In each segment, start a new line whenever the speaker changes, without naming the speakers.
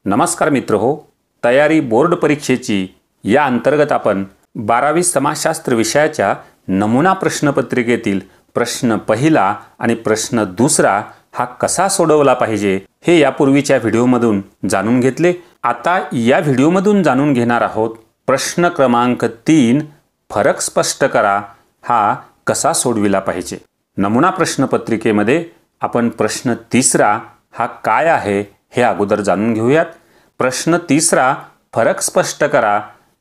नमस्कार मित्र हो, तयारी बोर्ड परीक्षेची या अंतर्गत आपण 12वी समाजशास्त्र विषयाच्या नमुना प्रश्नपत्रिकेतील प्रश्न पहिला आणि प्रश्न दुसरा हा कसा सोडवला पाहिजे हे यापूर्वीच्या व्हिडिओमधून जाणून घेतले। आता या व्हिडिओमधून जाणून घेणार आहोत प्रश्न क्रमांक 3 फरक स्पष्ट करा हा कसा सोडविला पाहिजे। नमुना प्रश्नपत्रिकेमध्ये आपण प्रश्न तिसरा हा काय आहे हे अगोदर जाणून घेऊयात। प्रश्न तिसरा फरक स्पष्ट करा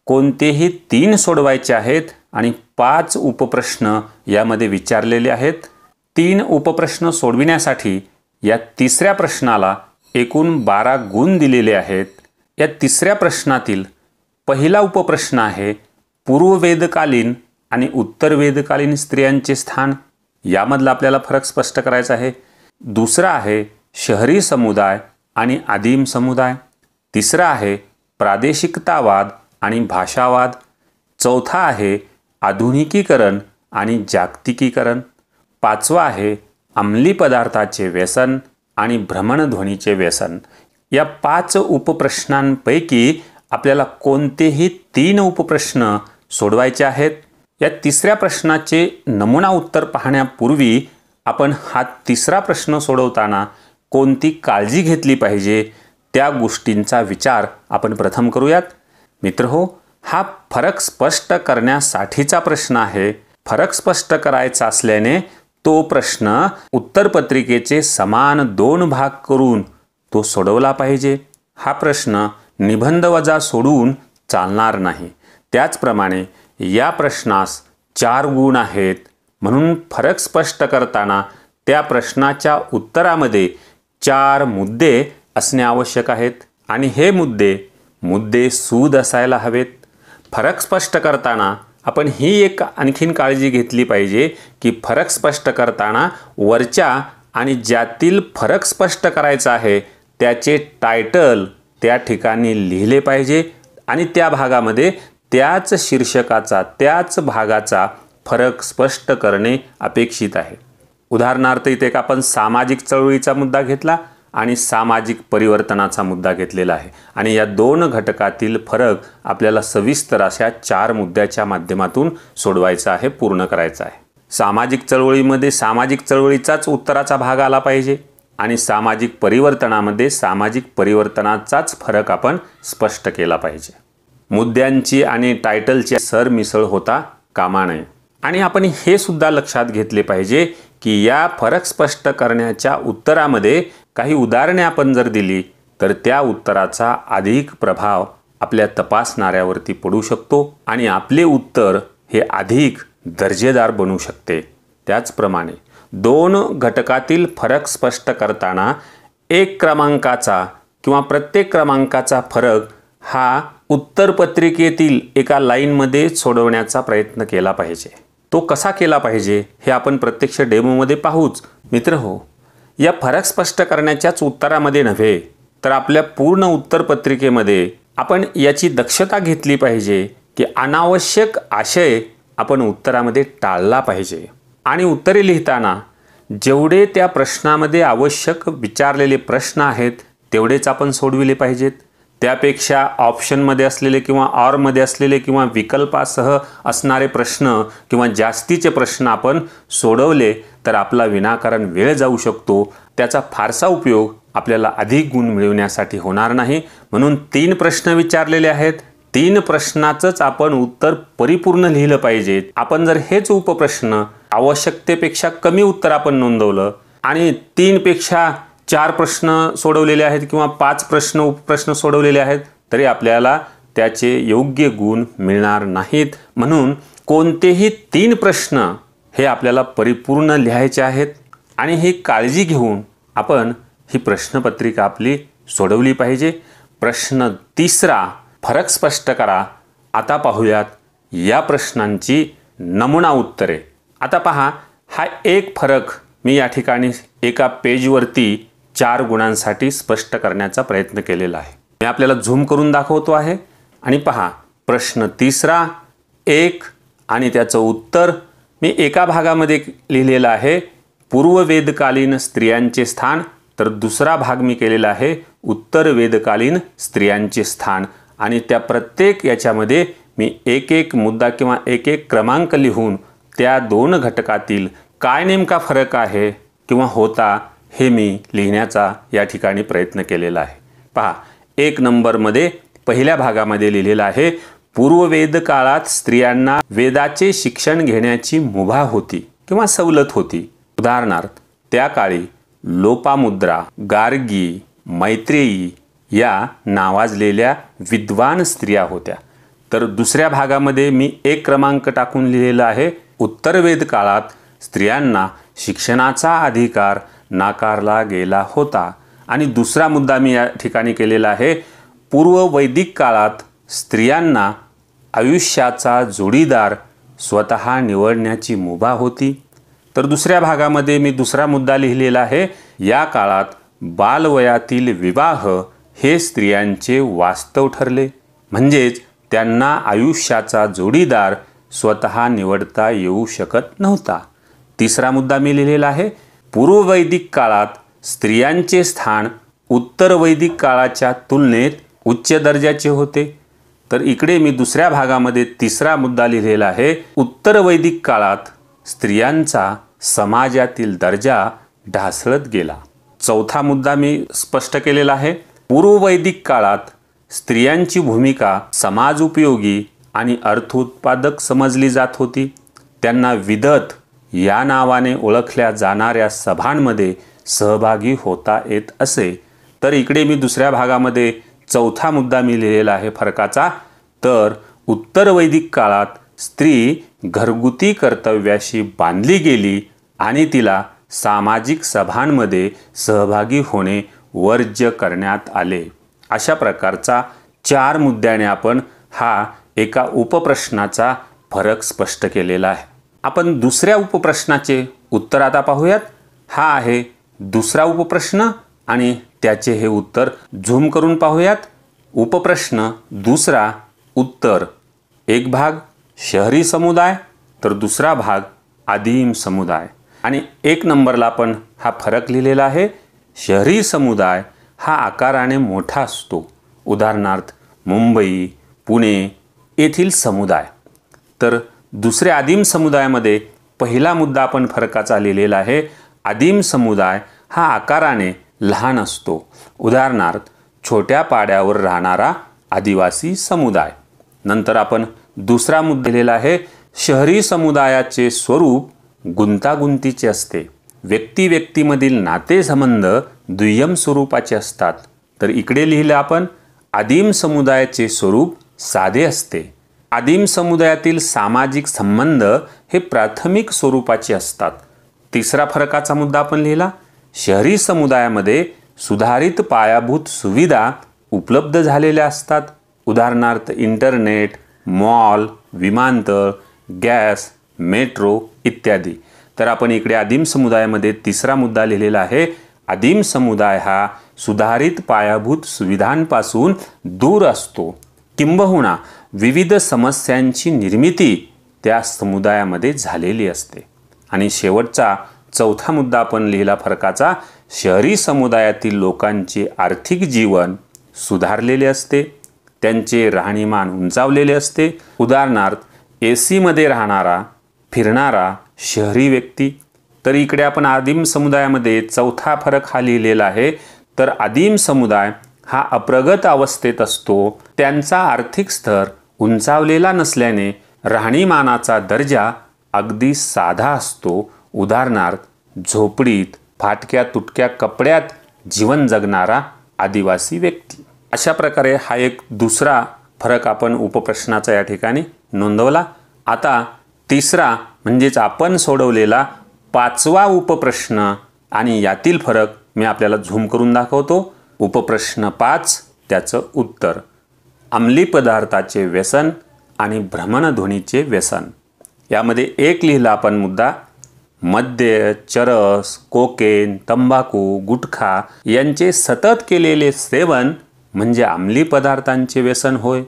कोणतेही 3 सोडवायचे आहेत आणि 5 उपप्रश्न यामध्ये विचारलेले आहेत। 3 उपप्रश्न सोडविण्यासाठी या तिसऱ्या प्रश्नाला एकूण 12 गुण दिलेले आहेत। या तिसऱ्या प्रश्नातील पहिला उपप्रश्न आहे पूर्ववेदकालीन आणि उत्तरवेदकालीन स्त्रियांचे स्थान, यामधला आपल्याला फरक स्पष्ट करायचा आहे। दुसरा आहे शहरी समुदाय आणि आदिम समुदाय। तिसरा आहे प्रादेशिकतावाद आणि भाषावाद। चौथा आहे आधुनिकीकरण आणि जागतिकीकरण। पाचवा आहे अंमली पदार्थाचे व्यसन आणि भ्रमणध्वनीचे व्यसन। या 5 उपप्रश्नांपैकी आपल्याला कोणतेही 3 उपप्रश्न सोडवायचे आहेत। या तिसऱ्या प्रश्नाचे नमुना उत्तर पाहण्यापूर्वी आपण हा तिसरा प्रश्न सोडवताना कोणती काळजी घेतली पाहिजे त्या गोष्टींचा विचार आपण प्रथम करूयात। मित्रहो, हा फरक स्पष्ट करण्यासाठीचा प्रश्न आहे। फरक स्पष्ट करायचा असल्याने तो प्रश्न उत्तरपत्रिकेचे समान 2 भाग करून तो सोडवला पाहिजे। हा प्रश्न निबंध वजा सोडून चालणार नाही। त्याचप्रमाणे या प्रश्नास 4 गुण आहेत, म्हणून फरक स्पष्ट करताना त्या प्रश्नाच्या उत्तरामध्ये 4 मुद्दे असणे आवश्यक आहेत आणि हे मुद्दे सूद असायला हवेत। फरक स्पष्ट करताना आपण ही एक आणखीन काळजी घेतली पाहिजे की फरक स्पष्ट करताना वरच्या आणि ज्यातील फरक स्पष्ट करायचा आहे त्याचे टायटल त्या ठिकाणी लिहिले पाहिजे आणि त्या भागामध्ये त्याच शीर्षकाचा त्याच भागाचा फरक स्पष्ट करणे अपेक्षित आहे। उदाहरणार्थ इथे आपण सामाजिक चळवळीचा मुद्दा घेतला आणि सामाजिक परिवर्तनाचा मुद्दा घेतलेला आहे आणि या 2 घटकातील फरक आपल्याला सविस्तर अशा 4 मुद्द्याच्या माध्यमातून सोडवायचा आहे, पूर्ण करायचा आहे। सामाजिक चळवळीमध्ये सामाजिक चळवळीचाच उत्तराचा भाग आला पाहिजे आणि सामाजिक परिवर्तनामध्ये सामाजिक परिवर्तनाचाच फरक आपण स्पष्ट केला पाहिजे। मुद्द्यांची आणि टायटलची सरमिसळ होता कामा नये आणि आपण हे सुद्धा लक्षात घेतले पाहिजे की या फरक स्पष्ट करण्याच्या उत्तरामध्ये काही उदाहरणे आपण जर दिली तर त्या उत्तराचा अधिक प्रभाव आपल्या तपासणाऱ्यावरती पडू शकतो आणि आपले उत्तर हे अधिक दर्जेदार बनू शकते। त्याचप्रमाणे 2 घटकातील फरक स्पष्ट करताना 1 क्रमांकाचा किंवा प्रत्येक क्रमांकाचा फरक हा उत्तरपत्रिकेतील एका लाईनमध्ये सोडवण्याचा प्रयत्न केला पाहिजे। तो कसा केला पाहिजे हे आपण प्रत्यक्ष डेमोमध्ये पाहूच। मित्रहो, या फरक स्पष्ट करण्याच्याच उत्तरामध्ये नव्हे तर आपल्या पूर्ण उत्तरपत्रिकेमध्ये आपण याची दक्षता घेतली पाहिजे की अनावश्यक आशय आपण उत्तरामध्ये टाळला पाहिजे आणि उत्तरे लिहिताना जेवढे त्या प्रश्नामध्ये आवश्यक विचारलेले प्रश्न आहेत तेवढेच आपण सोडविले पाहिजेत। त्यापेक्षा ऑप्शनमध्ये असलेले किंवा ऑरमध्ये असलेले किंवा विकल्पासह असणारे प्रश्न किंवा जास्तीचे प्रश्न आपण सोडवले तर आपला विनाकारण वेळ जाऊ शकतो। त्याचा फारसा उपयोग आपल्याला अधिक गुण मिळवण्यासाठी होणार नाही। म्हणून 3 प्रश्न विचारलेले आहेत, 3 प्रश्नाचंच आपण उत्तर परिपूर्ण लिहिलं पाहिजे। आपण जर हेच उपप्रश्न आवश्यकतेपेक्षा कमी उत्तर आपण नोंदवलं आणि 3 पेक्षा 4 प्रश्न सोडवलेले आहेत किंवा 5 उपप्रश्न सोडवलेले आहेत तरी आपल्याला त्याचे योग्य गुण मिळणार नाहीत। म्हणून कोणतेही 3 प्रश्न हे आपल्याला परिपूर्ण लिहायचे आहेत आणि ही काळजी घेऊन आपण ही प्रश्नपत्रिका आपली सोडवली पाहिजे। प्रश्न तिसरा फरक स्पष्ट करा। आता पाहूयात या प्रश्नांची नमुना उत्तरे। आता पहा, हा एक फरक मी या ठिकाणी एका पेजवरती 4 गुणांसाठी स्पष्ट करण्याचा प्रयत्न केलेला आहे। मी आपल्याला झूम करून दाखवतो आहे आणि पहा, प्रश्न तिसरा 1 आणि त्याचं उत्तर मी एका भागामध्ये लिहिलेलं आहे पूर्ववेदकालीन स्त्रियांचे स्थान तर दुसरा भाग मी केलेला आहे उत्तर वेदकालीन स्त्रियांचे स्थान, आणि त्या प्रत्येक याच्यामध्ये मी एक एक मुद्दा किंवा एक एक क्रमांक लिहून त्या दोन घटकातील काय नेमका फरक आहे किंवा होता हे मी लिहिण्याचा या ठिकाणी प्रयत्न केलेला आहे. पहा, 1 नंबरमध्ये पहिल्या भागामध्ये लिहिलेलं आहे, पूर्ववेद काळात स्त्रियांना वेदाचे शिक्षण घेण्याची मुभा होती किंवा सवलत होती. उदाहरणार्थ, त्या काळी लोपामुद्रा, गार्गी, मैत्रेयी या नावाजलेल्या विद्वान स्त्रिया होत्या. तर दुसऱ्या भागामध्ये मी एक क्रमांक टाकून लिहिलेला आहे, उत्तरवेद काळात स्त्रियांना शिक्षणाचा अधिकार नाकारला गेला होता. आणि दुसरा मुद्दा मी या ठिकाणी केलेला आहे, पूर्व वैदिक काळात स्त्रियांना आयुष्याचा जोडीदार स्वतः निवडण्याची मुभा होती. तर दुसऱ्या भागामध्ये मी दुसरा मुद्दा लिहिलेला आहे, या काळात बालवयातील विवाह हे स्त्रियांचे वास्तव ठरले, म्हणजेच त्यांना आयुष्याचा जोडीदार स्वतः निवडता येऊ शकत नव्हता. तिसरा मुद्दा मी लिहिलेला आहे, पूर्ववैदिक काळात स्त्रियांचे स्थान उत्तर वैदिक काळाच्या तुलनेत उच्च दर्जाचे होते. तर इकडे मी दुसऱ्या भागामध्ये तिसरा मुद्दा लिहिलेला आहे, उत्तर वैदिक काळात स्त्रियांचा समाजातील दर्जा ढासळत गेला. चौथा मुद्दा मी स्पष्ट केलेला आहे, पूर्ववैदिक काळात स्त्रियांची भूमिका समाज उपयोगी आणि अर्थोत्पादक समजली जात होती. त्यांना विदत या नावाने ओळखल्या जाणाऱ्या सभांमध्ये सहभागी होता येत असे. तर इकडे मी दुसऱ्या भागामध्ये चौथा मुद्दा मी लिहिलेला आहे फरकाचा, तर उत्तर वैदिक काळात स्त्री घरगुती कर्तव्याशी बांधली गेली आणि तिला सामाजिक सभांमध्ये सहभागी होणे वर्ज्य करण्यात आले. अशा प्रकारचा 4 मुद्द्याने आपण हा एका उपप्रश्नाचा फरक स्पष्ट केलेला आहे. आपण दुसऱ्या उपप्रश्नाचे उत्तर आता पाहूयात. हा आहे दुसरा उपप्रश्न आणि त्याचे हे उत्तर झूम करून पाहूयात. उपप्रश्न दुसरा, उत्तर, एक भाग शहरी समुदाय तर दुसरा भाग आदिम समुदाय. आणि 1 नंबरला आपण हा फरक लिहिलेला आहे, शहरी समुदाय हा आकाराने मोठा असतो. उदाहरणार्थ मुंबई, पुणे येथील समुदाय. तर दुसऱ्या आदिम समुदायामध्ये पहिला मुद्दा आपण फरकाचा लिहिलेला आहे, आदिम समुदाय हा आकाराने लहान असतो. उदाहरणार्थ छोट्या पाड्यावर राहणारा आदिवासी समुदाय. नंतर आपण दुसरा मुद्दा लिहिलेला आहे, शहरी समुदायाचे स्वरूप गुंतागुंतीचे असते. व्यक्तिव्यक्तीमधील नातेसंबंध दुय्यम स्वरूपाचे असतात. तर इकडे लिहिलं आपण, आदिम समुदायाचे स्वरूप साधे असते. आदिम समुदायातील सामाजिक संबंध हे प्राथमिक स्वरूपाचे असतात. तिसरा फरकाचा मुद्दा आपण लिहिला, शहरी समुदायामध्ये सुधारित पायाभूत सुविधा उपलब्ध झालेल्या असतात. उदाहरणार्थ इंटरनेट, मॉल, विमानतळ, गॅस, मेट्रो इत्यादी. तर आपण इकडे आदिम समुदायामध्ये तिसरा मुद्दा लिहिलेला आहे, आदिम समुदाय हा सुधारित पायाभूत सुविधांपासून दूर असतो, किंबहुना विविध समस्यांची निर्मिती त्या समुदायामध्ये झालेली असते. आणि शेवटचा चौथा मुद्दा आपण लिहिला फरकाचा, शहरी समुदायातील लोकांचे आर्थिक जीवन सुधारलेले असते, त्यांचे राहणीमान उंचावलेले असते. उदाहरणार्थ AC मध्ये राहणारा फिरणारा शहरी व्यक्ती. तर इकडे आपण आदिम समुदायामध्ये चौथा फरक हा लिहिलेला आहे, तर आदिम समुदाय हा अप्रगत अवस्थेत असतो, त्यांचा आर्थिक स्तर उंचावलेला नसल्याने राहणीमानाचा दर्जा अगदी साधा असतो. उदाहरणार्थ झोपडीत फाटक्या तुटक्या कपड्यात जीवन जगणारा आदिवासी व्यक्ती. अशा प्रकारे हा एक दुसरा फरक आपण उपप्रश्नाचा या ठिकाणी नोंदवला. आता तिसरा म्हणजेच आपण सोडवलेला 5वा उपप्रश्न आणि यातील फरक मी आपल्याला झूम करून दाखवतो. उपप्रश्न 5, त्याचं उत्तर, अंमली पदार्थाचे व्यसन आणि भ्रमणध्वनीचे व्यसन. यामध्ये एक लिहिला आपण मुद्दा, मद्य, चरस, कोकेन, तंबाखू, गुटखा यांचे सतत केलेले सेवन म्हणजे अंमली पदार्थांचे व्यसन होय.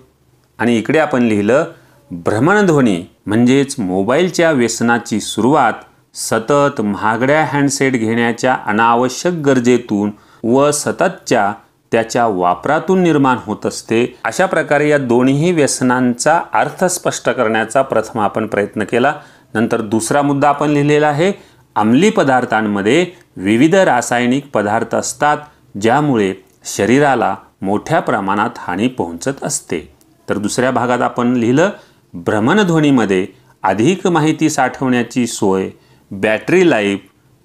आणि इकडे आपण लिहिलं, भ्रमणध्वनी म्हणजेच मोबाईलच्या व्यसनाची सुरुवात सतत महागड्या हँडसेट घेण्याच्या अनावश्यक गरजेतून व सततच्या त्याच्या वापरातून निर्माण होत असते। अशा प्रकारे या दोन्ही व्यसनांचा अर्थ स्पष्ट करण्याचा प्रथम आपण प्रयत्न केला। नंतर दुसरा मुद्दा आपण लिहिलेला आहे, अंमली पदार्थांमध्ये विविध रासायनिक पदार्थ असतात ज्यामुळे शरीराला मोठ्या प्रमाणात हानी पोहोचत असते। तर दुसऱ्या भागात आपण लिहिलं, भ्रमणध्वनीमध्ये अधिक माहिती साठवण्याची सोय, बॅटरी लाईफ,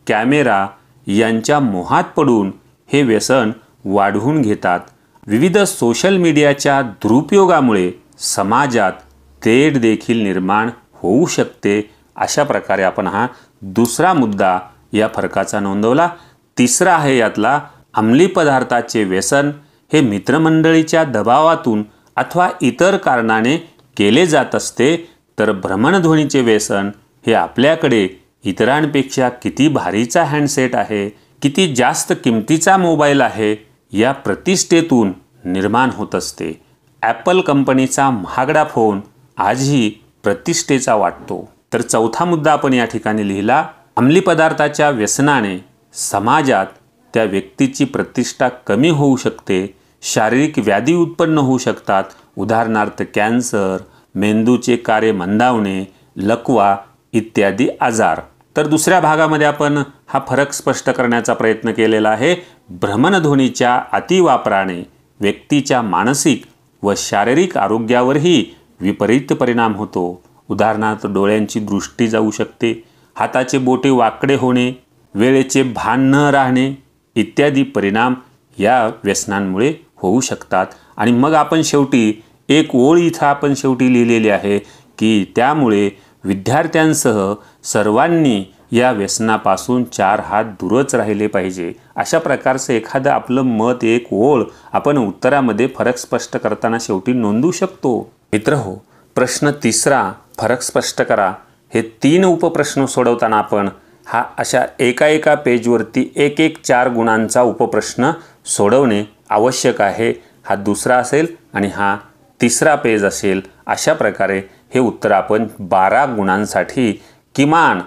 कॅमेरा यांच्या मोहात पडून हे व्यसन वाढवून घेतात। विविध सोशल मीडियाच्या दुरुपयोगामुळे समाजात तेढ देखील निर्माण होऊ शकते। अशा प्रकारे आपण हा दुसरा मुद्दा या फरकाचा नोंदवला। तिसरा आहे यातला, अंमली पदार्थाचे व्यसन हे मित्रमंडळीच्या दबावातून अथवा इतर कारणाने केले जात असते, तर भ्रमणध्वनीचे व्यसन हे आपल्याकडे इतरांपेक्षा किती भारीचा हँडसेट आहे, किती जास्त किमतीचा मोबाईल आहे या प्रतिष्ठेतून निर्माण होत असते। ॲपल कंपनीचा महागडा फोन आजही प्रतिष्ठेचा वाटतो। तर चौथा मुद्दा आपण या ठिकाणी लिहिला, अंमली पदार्थाच्या व्यसनाने समाजात त्या व्यक्तीची प्रतिष्ठा कमी होऊ शकते, शारीरिक व्याधी उत्पन्न होऊ शकतात, उदाहरणार्थ कॅन्सर, मेंदूचे कार्य मंदावणे, लकवा इत्यादी आजार। तर दुसऱ्या भागामध्ये आपण हा फरक स्पष्ट करण्याचा प्रयत्न केलेला आहे। भ्रमणध्वनीच्या अतिवापराने व्यक्तीच्या मानसिक व शारीरिक आरोग्यावरही विपरीत परिणाम होतो। उदाहरणार्थ डोळ्यांची दृष्टी जाऊ शकते, हाताचे बोटे वाकडे होणे, वेळेचे भान न राहणे इत्यादी परिणाम या व्यसनांमुळे होऊ शकतात। आणि मग आपण शेवटी एक ओळ इथं आपण शेवटी लिहिलेली आहे की त्यामुळे विद्यार्थ्यांसह सर्वांनी या व्यसनापासून 4 हात दूरच राहिले पाहिजे। अशा प्रकारचं एखादं आपलं मत, एक ओळ आपण उत्तरामध्ये फरक स्पष्ट करताना शेवटी नोंदवू शकतो। मित्रहो, प्रश्न तिसरा, फरक स्पष्ट करा, हे 3 उपप्रश्न सोडवताना आपण हा अशा एका पेजवरती 1 4 गुणांचा उपप्रश्न सोडवणे आवश्यक आहे। हा दुसरा असेल आणि हा तिसरा पेज असेल। अशा प्रकारे हे उत्तर आपण 12 गुणांसाठी किमान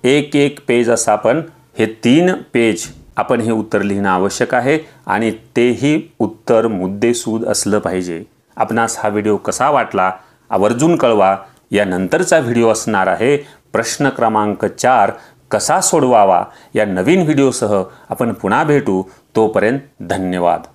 1 पेज असं आपण हे 3 पेज आपण हे उत्तर लिहिणं आवश्यक आहे आणि तेही उत्तर मुद्देसूद असलं पाहिजे। आपणास हा व्हिडिओ कसा वाटला आवर्जून कळवा। यानंतरचा व्हिडिओ असणार आहे प्रश्न क्रमांक 4 कसा सोडवावा। या नवीन व्हिडिओसह आपण पुन्हा भेटू। तोपर्यंत धन्यवाद।